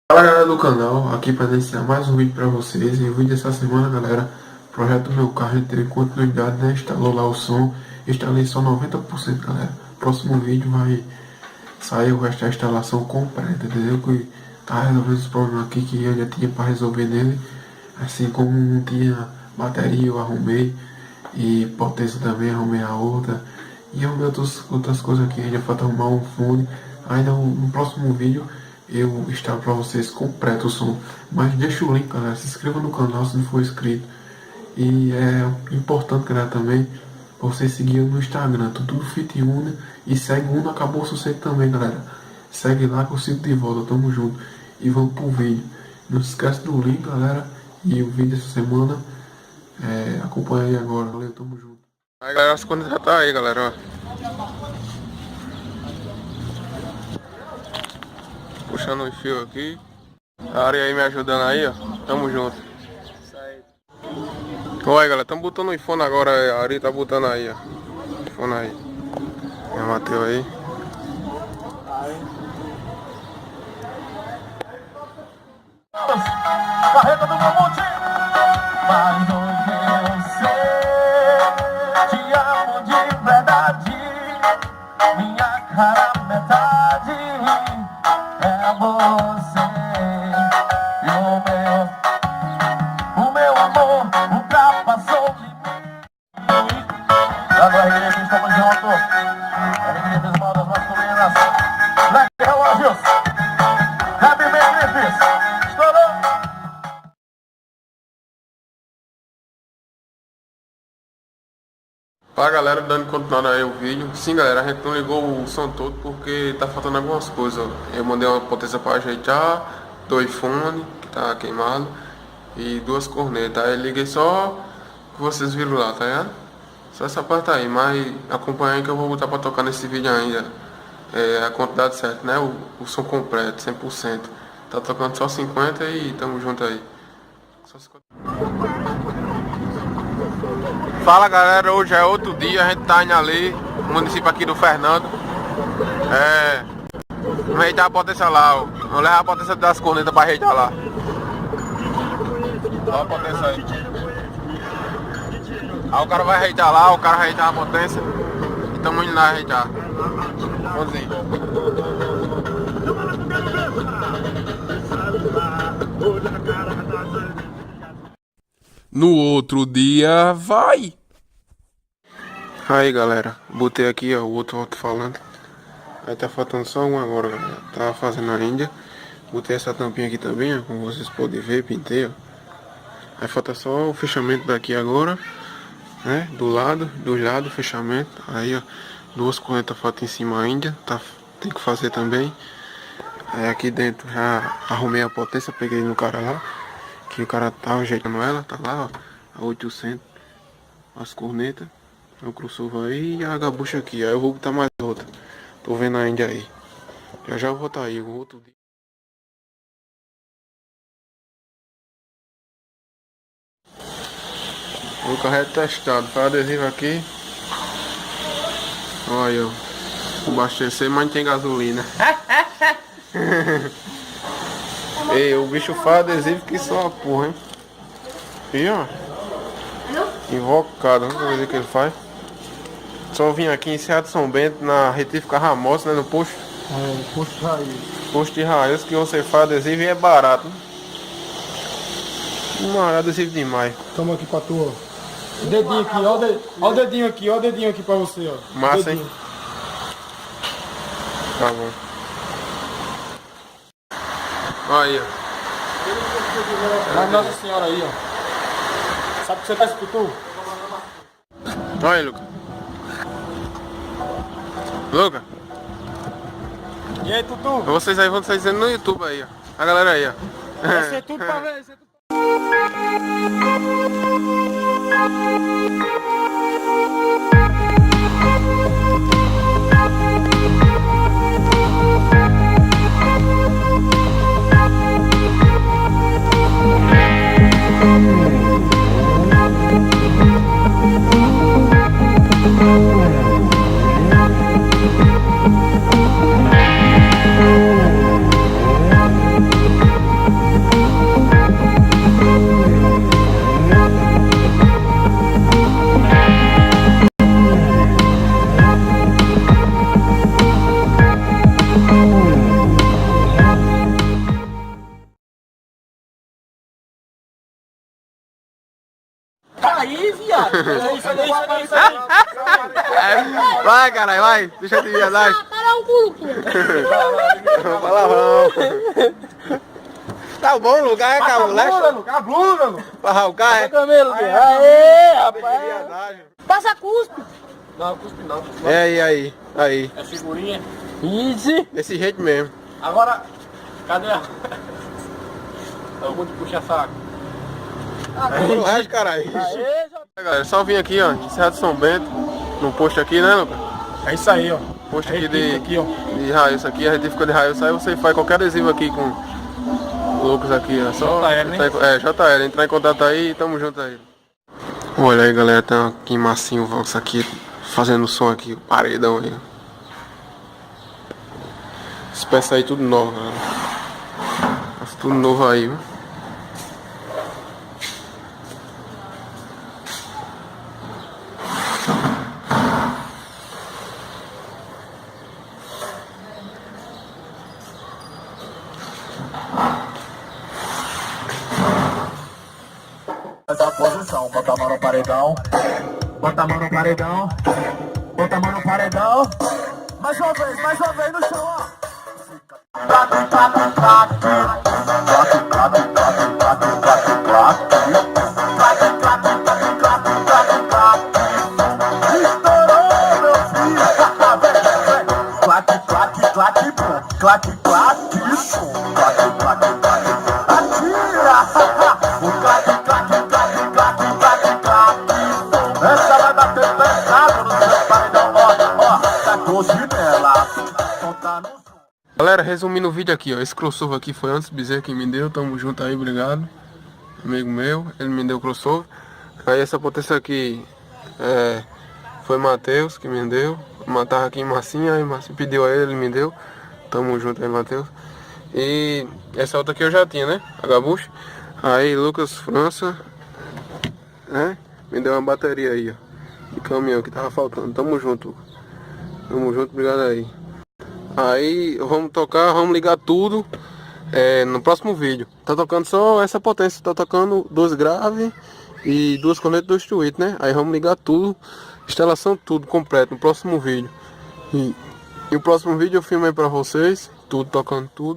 Fala galera do canal, aqui para iniciar mais um vídeo para vocês. E o vídeo dessa semana, galera, projeto meu carro teve continuidade, né? Instalou lá o som, instalei só 90%, galera. Próximo vídeo vai sair o resto da instalação completa, entendeu? Que tá resolvendo os problemas aqui que eu já tinha para resolver nele. Assim como não tinha bateria, eu arrumei, e potência também, arrumei a outra. E arrumei outras coisas aqui, ainda falta arrumar um fone. Ainda no próximo vídeo eu instalo para vocês completo o som. Mas deixa o link, galera, se inscreva no canal se não for inscrito. E é importante, galera, também você seguir no Instagram, tudo Fit Una, e segue o Una Acabou o Sossego também, galera. Segue lá que eu sigo de volta, tamo junto. E vamos pro vídeo. Não se esquece do link, galera. E o vídeo dessa semana, acompanha aí agora, valeu, tamo junto. Aí galera, as contas já tá aí, galera, ó. Puxando o fio aqui. A área aí me ajudando aí, ó. Tamo junto. Olha galera, tamo botando o iPhone agora, a Ari tá botando aí, ó. iPhone aí. Já bateu aí. Carreta do Mamute. Mas hoje eu sei, te amo de verdade. Minha cara metade é você. E o meu amor ultrapassou o limite. Agora a igreja estamos juntos. A igreja das modas masculinas. Black relógios. Happy Memphis. Estourou. Pra galera dando continuidade aí o vídeo. Sim galera, a gente não ligou o som todo porque tá faltando algumas coisas, ó. Eu mandei uma potência pra ajeitar, do iPhone que tá queimado e duas cornetas. Aí liguei só que vocês viram lá, tá ligado? Só essa parte aí, mas acompanha aí que eu vou botar pra tocar nesse vídeo ainda. A quantidade certa, né? O som completo, 100%. Tá tocando só 50 e tamo junto aí. Só 50. Fala galera, hoje é outro dia, a gente tá indo ali, no município aqui do Fernando. Vamos ajeitar a potência lá, ó. Vamos levar a potência das cornetas pra ajeitar lá. Olha a potência aí. Aí o cara vai ajeitar lá, o cara vai ajeitar a potência. E tamo indo lá ajeitar. Vamos ir. No outro dia, vai! Aí galera, botei aqui ó, o outro alto-falante. Aí tá faltando só um agora, galera. Tava fazendo ainda. Botei essa tampinha aqui também, ó, como vocês podem ver, pintei, ó. Aí falta só o fechamento daqui agora, né? Do lado, o fechamento. Aí ó, duas cornetas faltam em cima ainda, tá? Tem que fazer também. Aí aqui dentro já arrumei a potência, peguei no cara lá. Que o cara tava ajeitando ela, tá lá ó, a 800. As cornetas, o crossover aí e a gabucha aqui. Aí eu vou botar mais outra. Tô vendo ainda aí. Já vou botar aí o outro dia. O carro é testado, faz adesivo aqui. Olha, ó. Abastecer, mas não tem gasolina. Ei, o bicho faz adesivo que só a porra, hein? E ó. Invocado, vamos ver o que ele faz. Só vim aqui em Serra de São Bento, na retífica Ramos, né? No posto. Posto de raiz. Posto de raiz que você faz adesivo e é barato, né? Mano, adesivo demais. Toma aqui pra tu, ó. O dedinho aqui, ó o dedinho aqui, ó o dedinho aqui pra você, ó. Massa, hein? Tá bom. Aí, ó. Mas Nossa Senhora aí, ó. Sabe o que você tá escutando? Olha aí, Luca. Luca. E aí, Tutu? Vocês aí vão estar dizendo no YouTube aí, ó. A galera aí, ó. Vai ser tudo pra ver, vai ser tudo. Vai, caralho, vai. Deixa de viadagem. Para um cu. Palavrão. Tá bom, lugar é cabuleste. A blusa, Lu. Parra o carro é. Camelo, aê, rapaz. Passa cuspe. Não, cuspe não. É aí. É figurinha. Easy. Desse jeito mesmo. Agora, cadê a... Eu vou te puxar saco. O resto, caralho. Aê, Galera, só vim aqui, ó, de Serra de São Bento, no posto aqui, né, Lucas? é isso aí, ó. Posto É aqui aqui, ó. de Railson aqui, a retífica de Railson, aí você faz qualquer adesivo aqui com o Lucas aqui, ó. Só JL, né? JL, entrar em contato aí e tamo junto aí. Olha aí, galera, tá aqui massinho o Vox aqui, fazendo som aqui, o paredão aí. As peças aí tudo novo, galera. Tudo novo aí, viu? Essa posição, bota a mão no paredão, bota a mão no paredão, bota a mão no paredão. Mais uma vez no chão, ó. Estourou, meu filho. Claque, claque, claque, bom. Claque, claque, isso. Claque, claque, claque. Atira. O claque, claque, claque, claque, claque, claque. Essa vai bater pesado no seu paredão. Ó, tá com chinela. Tá no som. Galera, resumindo o vídeo aqui, ó, esse crossover aqui foi antes Bezerra que me deu, tamo junto aí, obrigado. Amigo meu, ele me deu o crossover. Aí essa potência aqui foi Matheus que me deu. Tava aqui em Massinha, aí Massinha pediu a ele me deu. Tamo junto aí, Matheus. E essa outra aqui eu já tinha, né? A Gabucha. Aí Lucas França, né? Me deu uma bateria aí, ó, de caminhão que tava faltando. Tamo junto, obrigado aí. Aí vamos tocar, vamos ligar tudo no próximo vídeo. Tá tocando só essa potência, tá tocando 2 graves e 2 cornetas, 2 tweets, né? Aí vamos ligar tudo, instalação tudo completo no próximo vídeo. E o próximo vídeo eu filmei pra vocês, tudo tocando tudo.